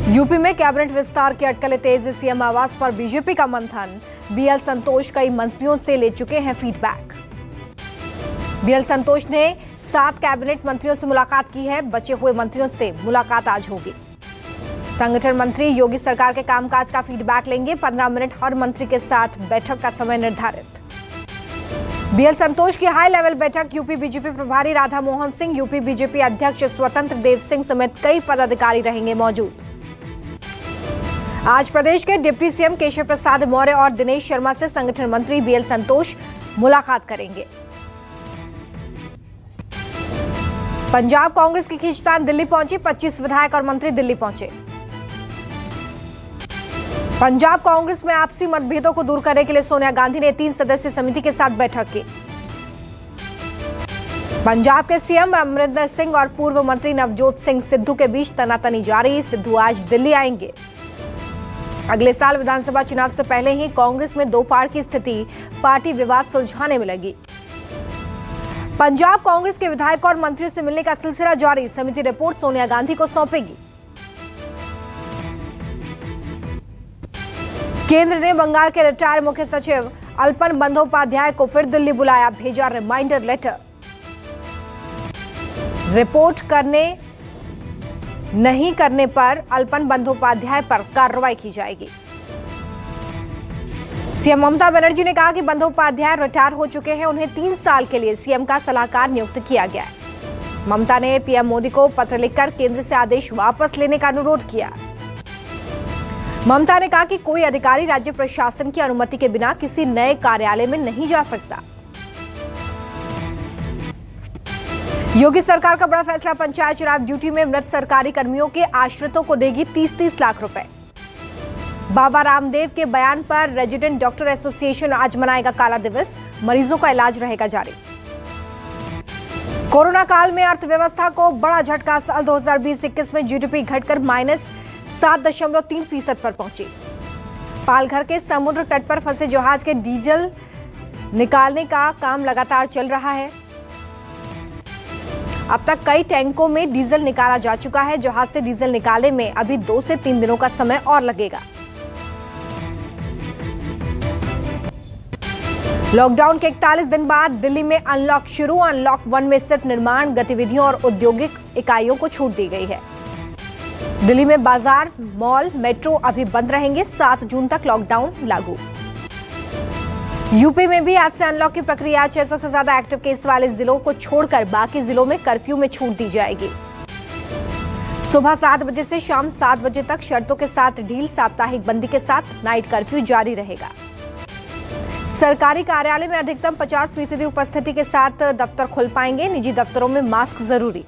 UP में cabinet विस्तार की अटकलें तेज। सीएम आवास पर बीजेपी का मंथन। बीएल संतोष कई मंत्रियों से ले चुके हैं फीडबैक। बीएल संतोष ने 7 कैबिनेट मंत्रियों से मुलाकात की है। बचे हुए मंत्रियों से मुलाकात आज होगी। संगठन मंत्री योगी सरकार के कामकाज का फीडबैक लेंगे। 15 मिनट हर मंत्री के साथ बैठक का समय निर्धारित। बीएल संतोष की हाई लेवल बैठक। यूपी बीजेपी प्रभारी राधा मोहन सिंह, यूपी बीजेपी अध्यक्ष स्वतंत्र देव सिंह समेत कई पदाधिकारी रहेंगे मौजूद। आज प्रदेश के डिप्टी सीएम केशव प्रसाद मौर्य और दिनेश शर्मा से संगठन मंत्री बीएल संतोष मुलाकात करेंगे। पंजाब कांग्रेस की खींचतान दिल्ली पहुंची। 25 विधायक और मंत्री दिल्ली पहुंचे। पंजाब कांग्रेस में आपसी मतभेदों को दूर करने के लिए सोनिया गांधी ने 3 सदस्यीय समिति के साथ बैठक की। पंजाब के सीएम अमरिंदर सिंह और पूर्व मंत्री नवजोत सिंह सिद्धू के बीच तनातनी जारी। सिद्धू आज दिल्ली आएंगे। अगले साल विधानसभा चुनाव से पहले ही कांग्रेस में दो फाड़ की स्थिति, पार्टी विवाद सुलझाने में लगी। पंजाब कांग्रेस के विधायकों और मंत्रियों से मिलने का सिलसिला जारी। समिति रिपोर्ट सोनिया गांधी को सौंपेगी। केंद्र ने बंगाल के रिटायर्ड मुख्य सचिव अल्पन बंदोपाध्याय को फिर दिल्ली बुलाया। भेजा रिमाइंडर लेटर। रिपोर्ट नहीं करने पर अल्पन बंदोपाध्याय पर कार्रवाई की जाएगी। सीएम ममता बनर्जी ने कहा कि बंदोपाध्याय रिटायर हो चुके हैं। उन्हें 3 साल के लिए सीएम का सलाहकार नियुक्त किया गया है। ममता ने पीएम मोदी को पत्र लिखकर केंद्र से आदेश वापस लेने का अनुरोध किया। ममता ने कहा कि कोई अधिकारी राज्य प्रशासन की अनुमति के बिना किसी नए कार्यालय में नहीं जा सकता। योगी सरकार का बड़ा फैसला। पंचायत चुनाव ड्यूटी में मृत सरकारी कर्मियों के आश्रितों को देगी 30-30 लाख रुपए। बाबा रामदेव के बयान पर रेजिडेंट डॉक्टर एसोसिएशन आज मनाएगा काला दिवस। मरीजों का इलाज रहेगा जारी। कोरोना काल में अर्थव्यवस्था को बड़ा झटका। साल 2020-21 में जीडीपी घटकर -7.3% पर पहुंची। पालघर के समुद्र तट पर फंसे जहाज के डीजल निकालने का काम लगातार चल रहा है। अब तक कई टैंकों में डीजल निकाला जा चुका है। जहाज से डीजल निकालने में अभी 2 से 3 दिनों का समय और लगेगा। लॉकडाउन के 41 दिन बाद दिल्ली में अनलॉक शुरू। अनलॉक 1 में सिर्फ निर्माण गतिविधियों और औद्योगिक इकाइयों को छूट दी गई है। दिल्ली में बाजार, मॉल, मेट्रो अभी बंद रहेंगे। 7 जून तक लॉकडाउन लागू। यूपी में भी आज से अनलॉक की प्रक्रिया। 600 से ज्यादा एक्टिव केस वाले जिलों को छोड़कर बाकी जिलों में कर्फ्यू में छूट दी जाएगी। सुबह 7 बजे से शाम 7 बजे तक शर्तों के साथ ढील। साप्ताहिक बंदी के साथ नाइट कर्फ्यू जारी रहेगा। सरकारी कार्यालय में अधिकतम 50% उपस्थिति के साथ दफ्तर खुल पाएंगे। निजी दफ्तरों में मास्क जरूरी।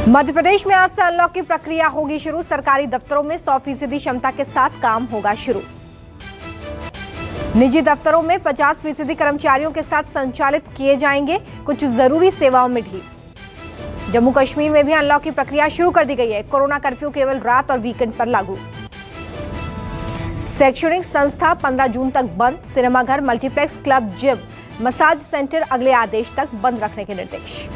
मध्य प्रदेश में आज से अनलॉक की प्रक्रिया होगी शुरू। सरकारी दफ्तरों में 100% क्षमता के साथ काम होगा शुरू। निजी दफ्तरों में 50% कर्मचारियों के साथ संचालित किए जाएंगे। कुछ जरूरी सेवाओं में ढील। जम्मू कश्मीर में भी अनलॉक की प्रक्रिया शुरू कर दी गई है। कोरोना कर्फ्यू केवल रात और वीकेंड पर लागू। शैक्षणिक संस्था 15 जून तक बंद। सिनेमाघर, multiplex, club, gym, massage centre अगले आदेश तक बंद रखने के निर्देश।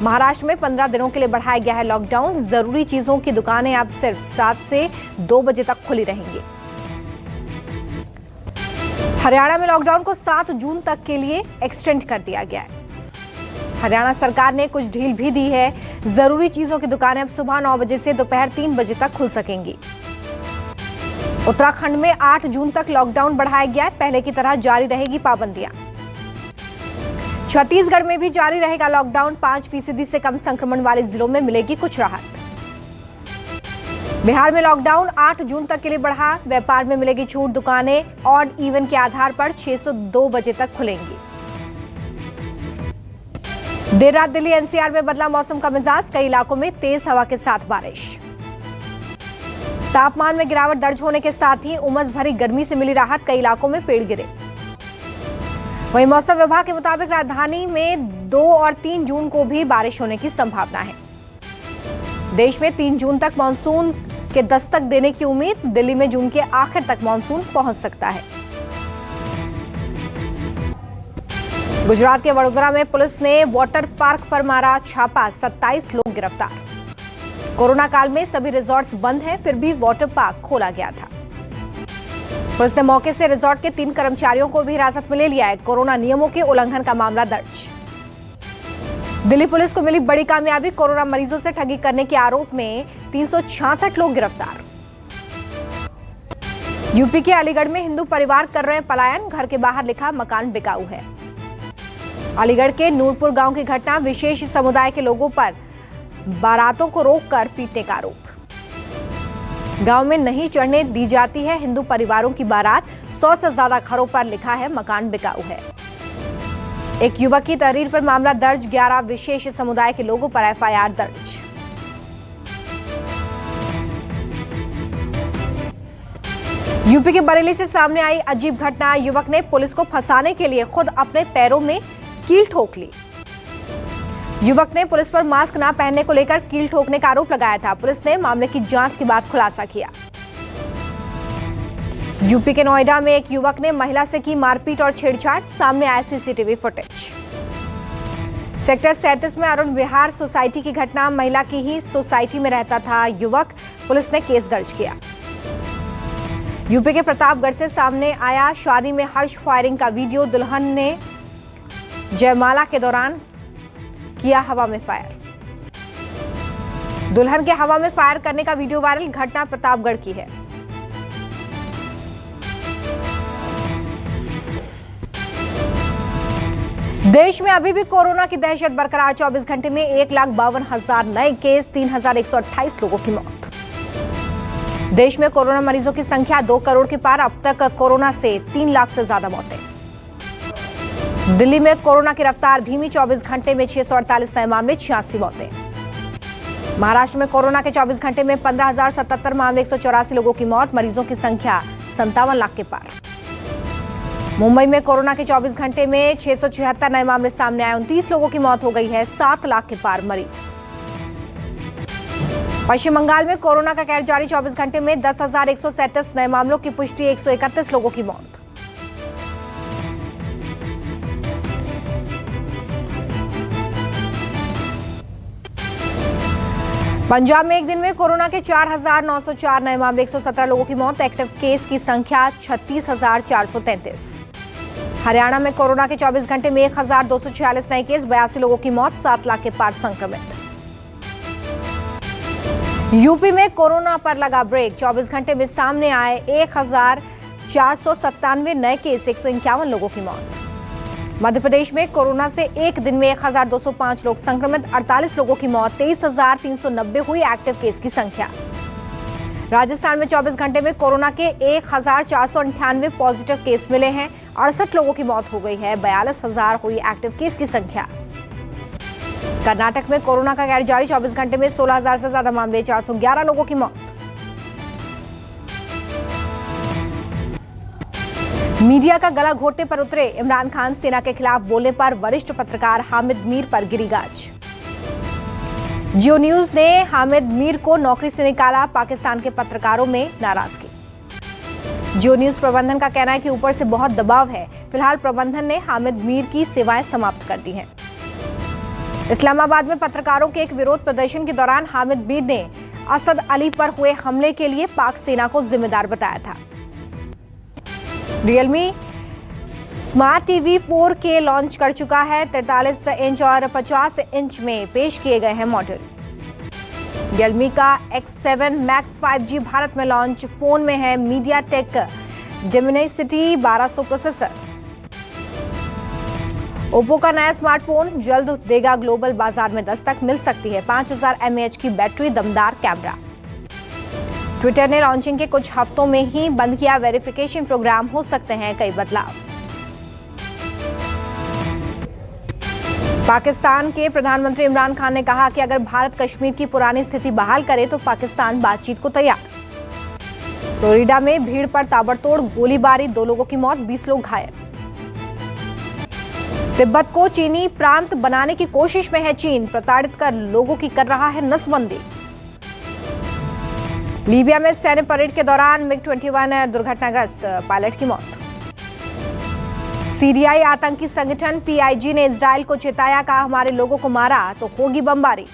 महाराष्ट्र में 15 दिनों के लिए बढ़ाया गया है लॉकडाउन। जरूरी चीजों की दुकानें अब सिर्फ 7 से 2 बजे तक खुली रहेंगी। हरियाणा में लॉकडाउन को 7 जून तक के लिए एक्सटेंड कर दिया गया है। हरियाणा सरकार ने कुछ ढील भी दी है। जरूरी चीजों की दुकानें अब सुबह 9 बजे से दोपहर 3 बजे तक खुल सकेंगी। उत्तराखंड में 8 जून तक लॉकडाउन बढ़ाया गया है। पहले की तरह जारी रहेगी पाबंदियां। छत्तीसगढ़ में भी जारी रहेगा लॉकडाउन। 5% से कम संक्रमण वाले जिलों में मिलेगी कुछ राहत। बिहार में लॉकडाउन 8 जून तक के लिए बढ़ा। व्यापार में मिलेगी छूट। दुकानें ऑड इवन के आधार पर 6 से 2 बजे तक खुलेंगी। देर रात दिल्ली एनसीआर में बदला मौसम का मिजाज। कई इलाकों में तेज हवा के साथ बारिश। तापमान में गिरावट दर्ज होने के साथ ही उमस भरी गर्मी से मिली राहत। कई इलाकों में पेड़ गिरे। वहीं मौसम विभाग के मुताबिक राजधानी में 2 और 3 जून को भी बारिश होने की संभावना है। देश में 3 जून तक मानसून के दस्तक देने की उम्मीद। दिल्ली में जून के आखिर तक मानसून पहुंच सकता है। गुजरात के वडोदरा में पुलिस ने वाटर पार्क पर मारा छापा। 27 लोग गिरफ्तार। कोरोना काल में सभी रिजॉर्ट्स बंद हैं, फिर भी वाटर पार्क खोला गया था। पुलिस ने मौके से रिजॉर्ट के 3 कर्मचारियों को भी हिरासत में ले लिया है। कोरोना नियमों के उल्लंघन का मामला दर्ज। दिल्ली पुलिस को मिली बड़ी कामयाबी, कोरोना मरीजों से ठगी करने के आरोप में 366 लोग गिरफ्तार। यूपी के अलीगढ़ में हिंदू परिवार कर रहे हैं पलायन, घर के बाहर लिखा मकान बिकाऊ है। अलीगढ़ के नूरपुर गांव की घटना, विशेष समुदाय के लोगों पर बारातों को रोककर पीटने का आरोप। गांव में नहीं चढ़ने दी जाती है हिंदू परिवारों की बारात, 100 से ज्यादा घरों पर लिखा है मकान बिकाऊ है। एक युवक की तहरीर पर मामला दर्ज, 11 विशेष समुदाय के लोगों पर एफआईआर दर्ज। यूपी के बरेली से सामने आई अजीब घटना, युवक ने पुलिस को फंसाने के लिए खुद अपने पैरों में कील ठोक ली। युवक ने पुलिस पर मास्क न पहनने को लेकर कील ठोकने का आरोप लगाया था। पुलिस ने मामले की जांच के बाद खुलासा किया। यूपी के नोएडा में एक युवक ने महिला से की मारपीट और छेड़छाड़, सामने आया सीसीटीवी फुटेज। सेक्टर 37 में अरुण विहार सोसाइटी की घटना, महिला की ही सोसाइटी में रहता था युवक, पुलिस ने केस दर्ज किया। यूपी के प्रतापगढ़ से सामने आया शादी में हर्ष फायरिंग का वीडियो, दुल्हन ने जयमाला के दौरान किया हवा में फायर। दुल्हन के हवा में फायर करने का वीडियो वायरल, घटना प्रतापगढ़ की है। देश में अभी भी कोरोना की दहशत बरकरार, 24 घंटे में 1,52,000 नए केस, 3,128 लोगों की मौत। देश में कोरोना मरीजों की संख्या 2 करोड़ के पार, अब तक कोरोना से 3 लाख से ज्यादा मौतें। दिल्ली में कोरोना की रफ्तार धीमी, 24 घंटे में 648 नए मामले, 86 मौतें। महाराष्ट्र में कोरोना के 24 घंटे में 15,077 मामले, 184 लोगों की मौत, मरीजों की संख्या 57 लाख के पार। मुंबई में कोरोना के 24 घंटे में 676 नए मामले सामने आए, 29 लोगों की मौत हो गई है, 7 लाख के पार मरीज। पश्चिम बंगाल में कोरोना का कहर जारी, 24 घंटे में 10,137 नए मामलों की पुष्टि, 131 लोगों की मौत। पंजाब में एक दिन में कोरोना के 4,904 नए मामले, 117 लोगों की मौत, एक्टिव केस की संख्या 36,433। हरियाणा में कोरोना के 24 घंटे में 1,246 नए केस, 82 लोगों की मौत, 7 लाख के पार संक्रमित। यूपी में कोरोना पर लगा ब्रेक, 24 घंटे में सामने आए 1,497 नए केस, 151 लोगों की मौत। मध्य प्रदेश में कोरोना से एक दिन में 1,205 लोग संक्रमित, 48 लोगों की मौत, 23,390 हुई एक्टिव केस की संख्या। राजस्थान में 24 घंटे में कोरोना के 1,498 पॉजिटिव केस मिले हैं, 68 लोगों की मौत हो गई है, 42,000 हुई एक्टिव केस की संख्या। कर्नाटक में कोरोना का कहर जारी, 24 घंटे में 16,000 से ज्यादा मामले, 411 लोगों की मौत। मीडिया का गला घोटने पर उतरे इमरान खान, सेना के खिलाफ बोलने पर वरिष्ठ पत्रकार हामिद मीर पर गिरी गाज। जियो न्यूज ने हामिद मीर को नौकरी से निकाला, पाकिस्तान के पत्रकारों में नाराजगी। जियो न्यूज प्रबंधन का कहना है कि ऊपर से बहुत दबाव है, फिलहाल प्रबंधन ने हामिद मीर की सेवाएं समाप्त कर दी हैं। इस्लामाबाद में पत्रकारों के एक विरोध प्रदर्शन के दौरान हामिद मीर ने असद अली पर हुए हमले के लिए पाक सेना को जिम्मेदार बताया था। Realme smart TV 4K launch कर चुका है, 43 इंच और 50 इंच में पेश किए गए हैं मॉडल। रियलमी का X7 Max 5G भारत में लॉन्च, फोन में है मीडियाटेक Dimensity 1200 प्रोसेसर। ओप्पो का नया स्मार्टफोन जल्द देगा ग्लोबल बाजार में दस्तक, मिल सकती है 5000 mAh की बैटरी, दमदार कैमरा। ट्विटर ने लॉन्चिंग के कुछ हफ्तों में ही बंद किया वेरिफिकेशन प्रोग्राम, हो सकते हैं कई बदलाव। पाकिस्तान के प्रधानमंत्री इमरान खान ने कहा कि अगर भारत कश्मीर की पुरानी स्थिति बहाल करे तो पाकिस्तान बातचीत को तैयार। फ्लोरिडा में भीड़ पर ताबड़तोड़ गोलीबारी, 2 लोगों की मौत, 20 लोग घायल। तिब्बत को चीनी प्रांत बनाने की कोशिश में है चीन, प्रताड़ित कर लोगों की कर रहा है नसबंदी। लीबिया में सैन्य परेड के दौरान MiG-21 दुर्घटनाग्रस्त, पायलट की मौत। सीरियाई आतंकी संगठन PIG ने इजरायल को चेताया, कहा हमारे लोगों को मारा तो होगी बमबारी।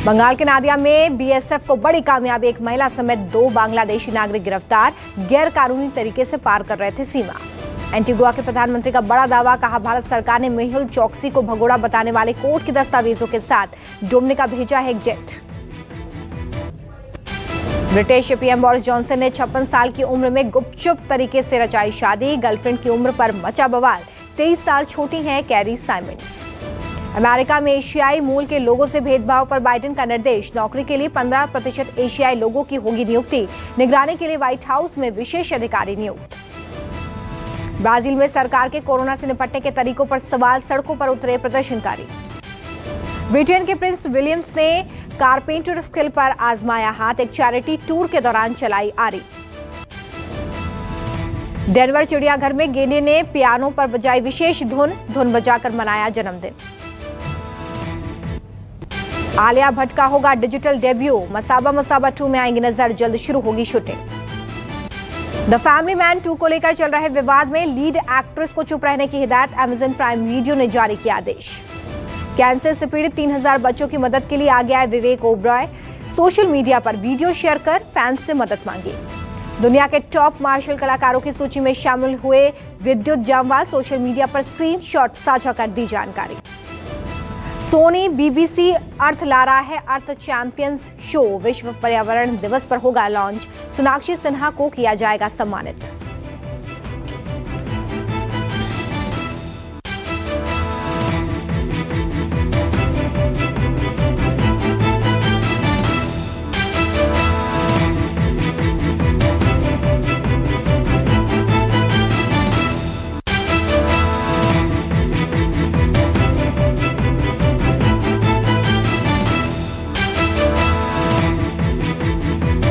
बंगाल के नादिया में बीएसएफ को बड़ी कामयाबी, एक महिला समेत 2 बांग्लादेशी नागरिक गिरफ्तार, गैर कानूनी तरीके से पार कर रहे थे सीमा। एंटीगुआ के प्रधानमंत्री का बड़ा दावा, कहा भारत सरकार ने मेहुल चोकसी को भगोड़ा बताने वाले कोर्ट के दस्तावेजों के साथ डोमिनिका भेजा है एक jet. British PM Boris Johnson ने 56 साल की उम्र में गुपचुप तरीके से रचाई शादी, गर्लफ्रेंड की उम्र पर मचा बवाल। 23 साल छोटी हैं कैरी साइमंड्स। अमेरिका में एशियाई मूल के लोगों से भेदभाव पर बाइडेन का निर्देश, नौकरी के लिए 15% एशियाई लोगों की होगी नियुक्ति, निगरानी के लिए व्हाइट हाउस में विशेष अधिकारी नियुक्त। ब्राजील में सरकार के कोरोना से निपटने के तरीकों पर सवाल, सड़कों पर उतरे प्रदर्शनकारी। ब्रिटेन के प्रिंस विलियम्स ने कारपेंटर स्किल पर आजमाया हाथ, एक चैरिटी टूर के दौरान चलाई आरी। डेनवर चिड़ियाघर में गेंडे ने पियानो पर बजाई विशेष धुन बजाकर मनाया जन्मदिन। आलिया भट्ट का होगा डिजिटल डेब्यू, मसाबा मसाबा 2 में आएंगी नजर, जल्द शुरू होगी शूटिंग। द फैमिली मैन 2 को लेकर चल रहे विवाद में लीड एक्ट्रेस को चुप रहने की हिदायत, अमेजन प्राइम वीडियो ने जारी किया आदेश। कैंसर से पीड़ित 3000 बच्चों की मदद के लिए आ गया है विवेक ओबरॉय, सोशल मीडिया पर वीडियो शेयर कर फैंस से मदद मांगी। दुनिया के टॉप मार्शल कलाकारों की सूची में शामिल हुए विद्युत जामवाल, सोशल मीडिया पर स्क्रीनशॉट साझा कर दी जानकारी। सोनी बीबीसी अर्थ ला रहा है अर्थ चैंपियंस शो, विश्व पर्यावरण दिवस पर होगा लॉन्च, सोनाक्षी सिन्हा को किया जाएगा सम्मानित।